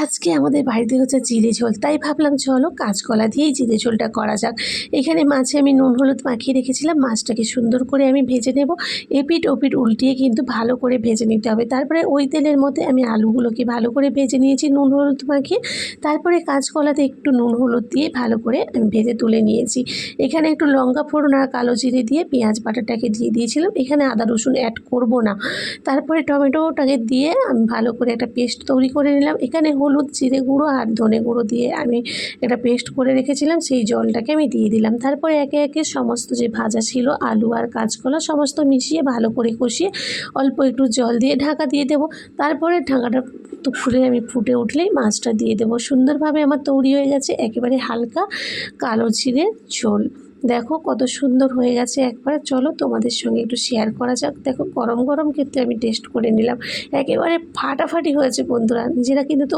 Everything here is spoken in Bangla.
আজকে আমাদের বাড়িতে হচ্ছে চিড়ে ঝোল, তাই ভাবলাম চলো কাঁচকলা দিয়েই চিড়ে ঝোলটা করা যাক। এখানে মাছে আমি নুন হলুদ মাখিয়ে রেখেছিলাম, মাছটাকে সুন্দর করে আমি ভেজে নেব। এপিঠ ওপিঠ উল্টিয়ে কিন্তু ভালো করে ভেজে নিতে হবে। তারপরে ওই তেলের মধ্যে আমি আলুগুলোকে ভালো করে ভেজে নিয়েছি নুন হলুদ মাখিয়ে। তারপরে কাঁচকলাতে একটু নুন হলুদ দিয়ে ভালো করে আমি ভেজে তুলে নিয়েছি। এখানে একটু লঙ্কা ফোড়ন আর কালো জিরে দিয়ে পেঁয়াজ বাটাটাকে দিয়ে দিয়েছিলাম। এখানে আদা রসুন অ্যাড করব না। তারপরে টমেটোটাকে দিয়ে আমি ভালো করে একটা পেস্ট তৈরি করে নিলাম। এখানে হলুদ, জিরে গুঁড়ো আর ধনে গুঁড়ো দিয়ে আমি একটা পেস্ট করে রেখেছিলাম, সেই জলটাকে আমি দিয়ে দিলাম। তারপরে একে একে সমস্ত যে ভাজা ছিল আলু আর কাঁচকলা সমস্ত মিশিয়ে ভালো করে কষিয়ে অল্প একটু জল দিয়ে ঢাকা দিয়ে দেবো। তারপরে ঢাকাটা তো খুলে আমি ফুটে উঠলেই মাছটা দিয়ে দেবো। সুন্দরভাবে আমার তৈরি হয়ে গেছে একেবারে হালকা কালো জিরে ঝোল। দেখো কত সুন্দর হয়ে গেছে একবার। চলো তোমাদের সঙ্গে একটু শেয়ার করা যাক। দেখো গরম গরম কিন্তু আমি টেস্ট করে নিলাম, একেবারে ফাটাফাটি হয়েছে বন্ধুরা। নিজেরা কিন্তু তো